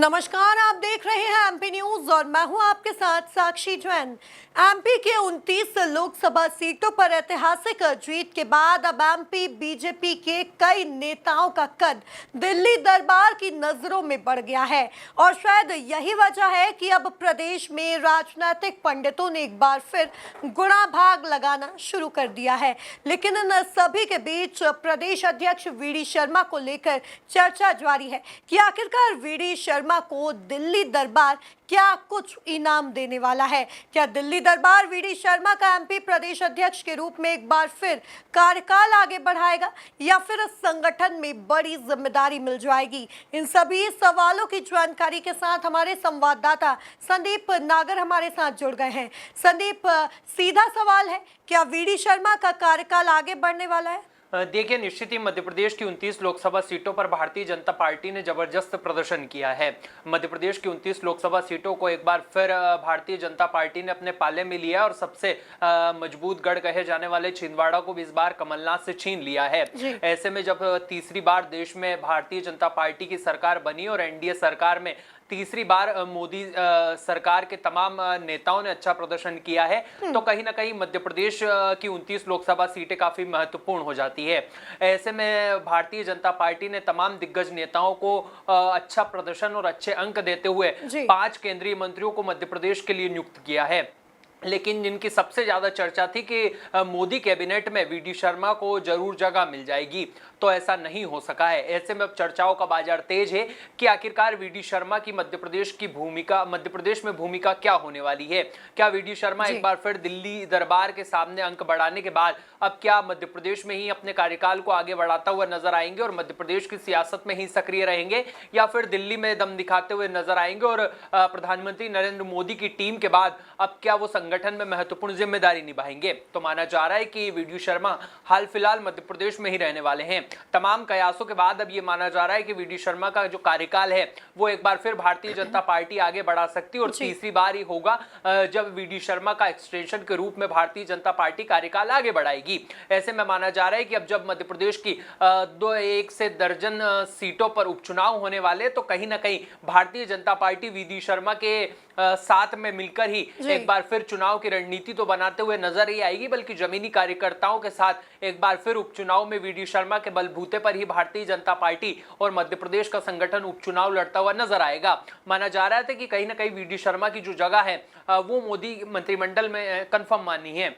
नमस्कार, आप देख रहे हैं एमपी न्यूज और मैं हूं आपके साथ साक्षी जैन। एमपी के 29 लोकसभा सीटों पर ऐतिहासिक जीत के बाद अब एमपी बीजेपी के कई नेताओं का कद दिल्ली दरबार की नजरों में बढ़ गया है और शायद यही वजह है कि अब प्रदेश में राजनीतिक पंडितों ने एक बार फिर गुणा भाग लगाना शुरू कर दिया है। लेकिन इन सभी के बीच प्रदेश अध्यक्ष वीडी शर्मा को लेकर चर्चा जारी है कि आखिरकार वीडी शर्मा को दिल्ली दरबार क्या कुछ इनाम देने वाला है। क्या दिल्ली दरबार वीडी शर्मा का एमपी प्रदेश अध्यक्ष के रूप में एक बार फिर कार्यकाल आगे बढ़ाएगा या फिर संगठन में बड़ी जिम्मेदारी मिल जाएगी? इन सभी सवालों की जानकारी के साथ हमारे संवाददाता संदीप नागर हमारे साथ जुड़ गए हैं। संदीप, सीधा सवाल है, क्या वीडी शर्मा का कार्यकाल आगे बढ़ने वाला है? देखिए, निश्चित ही मध्य प्रदेश की 29 लोकसभा सीटों पर भारतीय जनता पार्टी ने जबरदस्त प्रदर्शन किया है। मध्य प्रदेश की 29 लोकसभा सीटों को एक बार फिर भारतीय जनता पार्टी ने अपने पाले में लिया और सबसे मजबूत गढ़ कहे जाने वाले छिंदवाड़ा को भी इस बार कमलनाथ से छीन लिया है। ऐसे में जब तीसरी बार देश में भारतीय जनता पार्टी की सरकार बनी और एनडीए सरकार में तीसरी बार मोदी सरकार के तमाम नेताओं ने अच्छा प्रदर्शन किया है, तो कहीं ना कहीं मध्य प्रदेश की 29 लोकसभा सीटें काफी महत्वपूर्ण हो जाती है। ऐसे में भारतीय जनता पार्टी ने तमाम दिग्गज नेताओं को अच्छा प्रदर्शन और अच्छे अंक देते हुए 5 केंद्रीय मंत्रियों को मध्य प्रदेश के लिए नियुक्त किया है। लेकिन जिनकी सबसे ज्यादा चर्चा थी कि मोदी कैबिनेट में वीडी शर्मा को जरूर जगह मिल जाएगी, तो ऐसा नहीं हो सका है। ऐसे में अब चर्चाओं का बाजार तेज है कि आखिरकार वीडी शर्मा की मध्य प्रदेश में भूमिका क्या होने वाली है। क्या वीडी शर्मा एक बार फिर दिल्ली दरबार के सामने अंक बढ़ाने के बाद अब क्या मध्य प्रदेश में ही अपने कार्यकाल को आगे बढ़ाता हुआ नजर आएंगे और मध्य प्रदेश की सियासत में ही सक्रिय रहेंगे, या फिर दिल्ली में दम दिखाते हुए नजर आएंगे और प्रधानमंत्री नरेंद्र मोदी की टीम के बाद अब क्या वो संगठन में महत्वपूर्ण जिम्मेदारी निभाएंगे? तो माना जा रहा है कि वीडी शर्मा हाल फिलहाल मध्य प्रदेश में ही रहने वाले हैं। तमाम कयासों के बाद अब ये माना जा रहा है कि वीडी शर्मा का जो कार्यकाल है वो एक बार फिर भारतीय जनता पार्टी आगे बढ़ा सकती है और तीसरी बार ही होगा जब वीडी शर्मा का एक्सटेंशन के रूप में भारतीय जनता पार्टी कार्यकाल आगे बढ़ाएगी। ऐसे में माना जा रहा है कि अब जब मध्य प्रदेश की 1 से दर्जन सीटों पर उपचुनाव होने वाले, तो कहीं ना कहीं भारतीय जनता पार्टी वीडी शर्मा के साथ में मिलकर ही एक बार फिर चुनाव की रणनीति तो बनाते हुए नजर ही आएगी, बल्कि जमीनी कार्यकर्ताओं के साथ एक बार फिर उपचुनाव में वीडी शर्मा के बलबूते पर ही भारतीय जनता पार्टी और मध्य प्रदेश का संगठन उपचुनाव लड़ता हुआ नजर आएगा। माना जा रहा था कि कहीं ना कहीं वीडी शर्मा की जो जगह है वो मोदी मंत्रिमंडल में कंफर्म मानी है।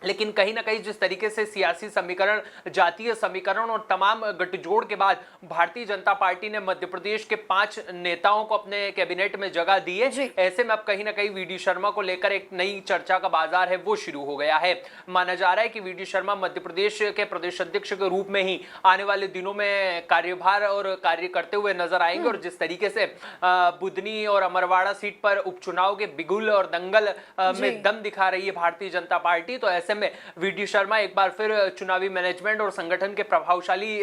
लेकिन कहीं ना कहीं जिस तरीके से सियासी समीकरण, जातीय समीकरण और तमाम गठजोड़ के बाद भारतीय जनता पार्टी ने मध्य प्रदेश के 5 नेताओं को अपने कैबिनेट में जगह दी है, ऐसे में अब कहीं ना कहीं वीडी शर्मा को लेकर एक नई चर्चा का बाजार है वो शुरू हो गया है। माना जा रहा है कि वीडी शर्मा मध्य प्रदेश के प्रदेश अध्यक्ष के रूप में ही आने वाले दिनों में कार्यभार और कार्य करते हुए नजर आएंगे। और जिस तरीके से बुधनी और अमरवाड़ा सीट पर उपचुनाव के बिगुल और दंगल में दम दिखा रही है भारतीय जनता पार्टी, तो ऐसे में वीडी शर्मा एक बार फिर चुनावी मैनेजमेंट और संगठन के प्रभावशाली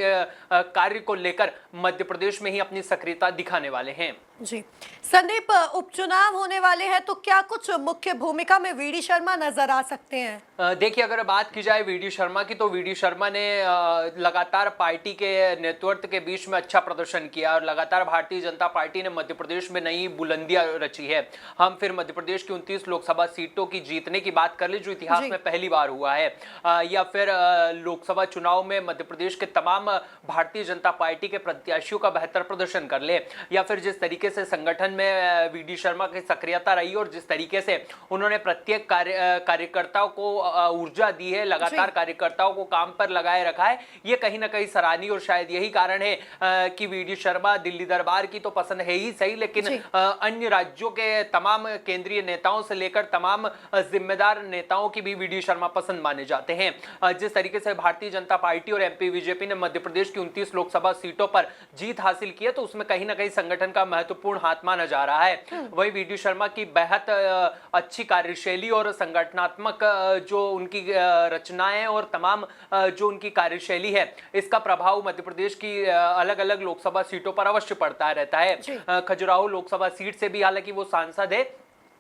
कार्य को लेकर मध्य प्रदेश में ही अपनी सक्रियता दिखाने वाले हैं। जी संदीप, उपचुनाव होने वाले हैं तो क्या कुछ मुख्य भूमिका में वीडी शर्मा नजर आ सकते हैं? देखिए, अगर बात की जाए वीडी शर्मा की, तो वीडी शर्मा ने लगातार पार्टी के नेतृत्व के बीच में अच्छा प्रदर्शन किया और लगातार भारतीय जनता पार्टी ने मध्य प्रदेश में नई बुलंदियां रची है। हम फिर मध्य प्रदेश की 29 लोकसभा सीटों की जीतने की बात कर ले, जो इतिहास में पहली बार हुआ है, या फिर लोकसभा चुनाव में मध्य प्रदेश के तमाम भारतीय जनता पार्टी के प्रत्याशियों का बेहतर प्रदर्शन कर ले, या फिर जिस तरीके से संगठन में वीडी शर्मा की सक्रियता रही और जिस तरीके से उन्होंने प्रत्येक कार्यकर्ताओं को ऊर्जा दी है, लगातार कार्यकर्ताओं को काम पर लगाए रखा है, ये कहीं ना कहीं सराहनीय। और शायद यही कारण है कि वीडी शर्मा दिल्ली दरबार की तो पसंद है ही सही, लेकिन अन्य राज्यों के तमाम केंद्रीय नेताओं से लेकर तमाम जिम्मेदार नेताओं की भी वीडी शर्मा पसंद माने जाते हैं। जिस तरीके से भारतीय जनता पार्टी और एमपी बीजेपी ने मध्य प्रदेश की 29 लोकसभा सीटों पर जीत हासिल की है, तो उसमें कहीं ना कहीं संगठन का महत्वपूर्ण हाथ माना जा रहा है। वही वीडी शर्मा की बेहद अच्छी कार्यशैली और संगठनात्मक जो उनकी रचनाएं और तमाम जो उनकी कार्यशैली है, इसका प्रभाव मध्य प्रदेश की अलग अलग लोकसभा सीटों पर अवश्य पड़ता रहता है। खजुराहो लोकसभा सीट से भी हालांकि वो सांसद है,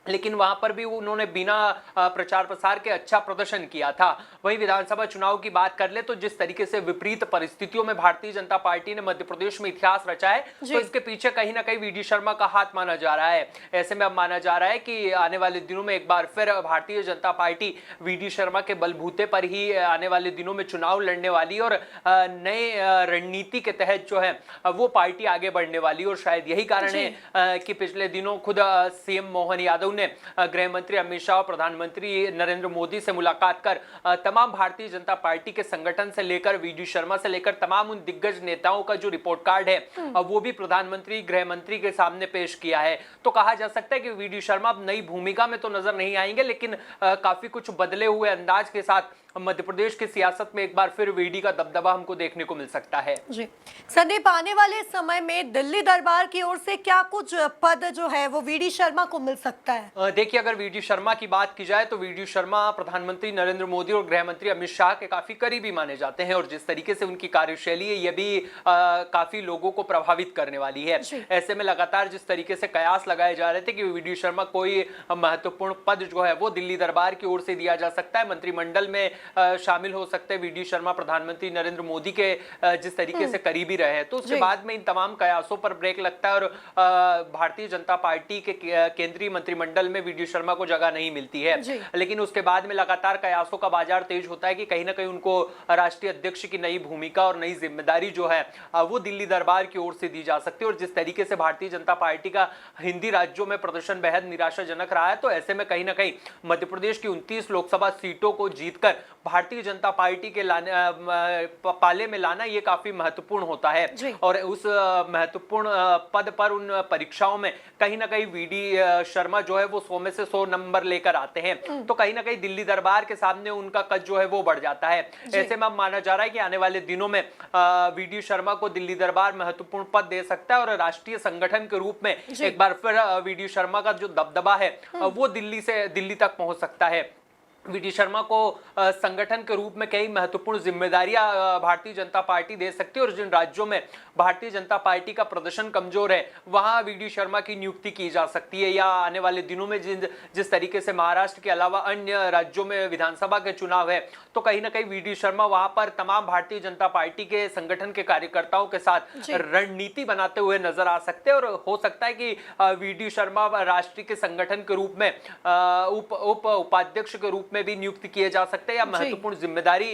लेकिन वहां पर भी उन्होंने बिना प्रचार प्रसार के अच्छा प्रदर्शन किया था। वहीं विधानसभा चुनाव की बात कर ले तो जिस तरीके से विपरीत परिस्थितियों में भारतीय जनता पार्टी ने मध्य प्रदेश में इतिहास रचा है, तो इसके पीछे कहीं ना कहीं वीडी शर्मा का हाथ माना जा रहा है। ऐसे में अब माना जा रहा है कि आने वाले दिनों में एक बार फिर भारतीय जनता पार्टी वीडी शर्मा के बलबूते पर ही आने वाले दिनों में चुनाव लड़ने वाली और नए रणनीति के तहत जो है वो पार्टी आगे बढ़ने वाली। और शायद यही कारण है कि पिछले दिनों खुद सीएम मोहन यादव ने गृह मंत्री अमित शाह और प्रधानमंत्री नरेंद्र मोदी से मुलाकात कर तमाम भारतीय जनता पार्टी के संगठन से लेकर वीडी शर्मा से लेकर तमाम उन दिग्गज नेताओं का जो रिपोर्ट कार्ड है वो भी प्रधानमंत्री गृह मंत्री के सामने पेश किया है। तो कहा जा सकता है कि वीडी शर्मा अब नई भूमिका में तो नजर नहीं आएंगे, लेकिन काफी कुछ बदले हुए अंदाज के साथ मध्य प्रदेश की सियासत में एक बार फिर वीडी का दबदबा हमको देखने को मिल सकता है। जी संदीप, आने वाले समय में दिल्ली दरबार की ओर से क्या कुछ पद जो है वो वीडी शर्मा को मिल सकता है? देखिए, अगर वीडी शर्मा की बात की जाए तो वीडी शर्मा प्रधानमंत्री नरेंद्र मोदी और गृह मंत्री अमित शाह के काफी करीबी माने जाते हैं और जिस तरीके से उनकी कार्यशैली है ये भी काफी लोगों को प्रभावित करने वाली है। ऐसे में लगातार जिस तरीके से कयास लगाए जा रहे थे कि वीडी शर्मा कोई महत्वपूर्ण पद जो है वो दिल्ली दरबार की ओर से दिया जा सकता है, मंत्रिमंडल में शामिल हो सकते हैं वीडी शर्मा प्रधानमंत्री नरेंद्र मोदी के जिस तरीके से करीबी रहे हैं, तो उसके बाद में इन तमाम कयासों पर ब्रेक लगता है और भारतीय जनता पार्टी के केंद्रीय मंत्रिमंडल में वीडी शर्मा को जगह नहीं मिलती है। लेकिन उसके बाद में लगातार कयासों का बाजार तेज होता है कि कहीं ना कहीं उनको राष्ट्रीय अध्यक्ष की नई भूमिका और नई जिम्मेदारी जो है वो दिल्ली दरबार की ओर से दी जा सकती है। और जिस तरीके से भारतीय जनता पार्टी का हिंदी राज्यों में प्रदर्शन बेहद निराशाजनक रहा है, तो ऐसे में कहीं ना कहीं मध्य प्रदेश की 29 लोकसभा सीटों को जीतकर भारतीय जनता पार्टी के पाले में लाना ये काफी महत्वपूर्ण होता है। और उस महत्वपूर्ण पद पर उन परीक्षाओं में कहीं ना कहीं वीडी शर्मा जो है वो 100 में से 100 नंबर लेकर आते हैं, तो कहीं ना कहीं दिल्ली दरबार के सामने उनका कद जो है वो बढ़ जाता है। ऐसे में अब माना जा रहा है कि आने वाले दिनों में वीडी शर्मा को दिल्ली दरबार महत्वपूर्ण पद दे सकता है और राष्ट्रीय संगठन के रूप में एक बार फिर वीडी शर्मा का जो दबदबा है वो दिल्ली तक पहुंच सकता है। वीडी शर्मा को संगठन के रूप में कई महत्वपूर्ण जिम्मेदारियां भारतीय जनता पार्टी दे सकती है और जिन राज्यों में भारतीय जनता पार्टी का प्रदर्शन कमजोर है वहां वीडी शर्मा की नियुक्ति की जा सकती है। या आने वाले दिनों में जिस तरीके से महाराष्ट्र के अलावा अन्य राज्यों में विधानसभा के चुनाव है, तो कहीं ना कहीं वीडी शर्मा वहां पर तमाम भारतीय जनता पार्टी के संगठन के कार्यकर्ताओं के साथ रणनीति बनाते हुए नजर आ सकते हैं। और हो सकता है कि वीडी शर्मा राष्ट्रीय के संगठन के रूप में उपाध्यक्ष के रूप में भी नियुक्त किए जा सकते हैं या महत्वपूर्ण जिम्मेदारी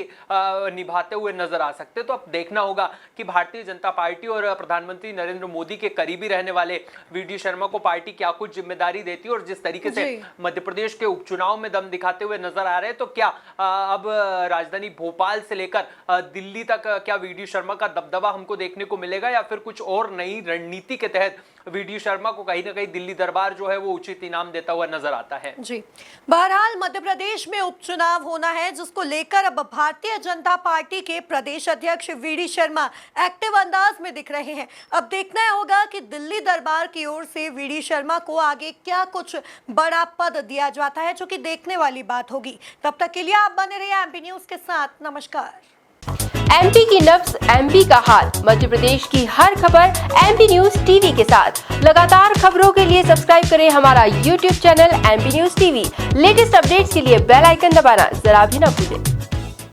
निभाते हुए नजर आ सकते हैं। तो अब देखना होगा कि भारतीय जनता पार्टी और प्रधानमंत्री नरेंद्र मोदी के करीबी रहने वाले वीडी शर्मा को पार्टी क्या कुछ जिम्मेदारी देती है और जिस तरीके से मध्य प्रदेश के उपचुनाव में दम दिखाते हुए नजर आ रहे हैं, तो क्या अब राजधानी भोपाल से लेकर दिल्ली तक क्या वीडी शर्मा का दबदबा हमको देखने को मिलेगा या फिर कुछ और नई रणनीति के तहत वीडी शर्मा को कहीं ना कहीं दिल्ली दरबार जो है वो उचित इनाम देता हुआ नजर आता है। जी, बहरहाल मध्य प्रदेश में उपचुनाव होना है जिसको लेकर अब भारतीय जनता पार्टी के प्रदेश अध्यक्ष वीडी शर्मा एक्टिव अंदाज में दिख रहे हैं। अब देखना होगा कि दिल्ली दरबार की ओर से वीडी शर्मा को आगे क्या कुछ बड़ा पद दिया जाता है, जो कि देखने वाली बात होगी। तब तक के लिए आप बने रहिए एमपी न्यूज के साथ। नमस्कार। एमपी की नब्ज, एमपी का हाल, मध्य प्रदेश की हर खबर एमपी न्यूज टीवी के साथ। लगातार खबरों के लिए सब्सक्राइब करें हमारा YouTube channel MP news TV. Latest updates के लिए बेल आइकन दबाना जरा भी न भूलें।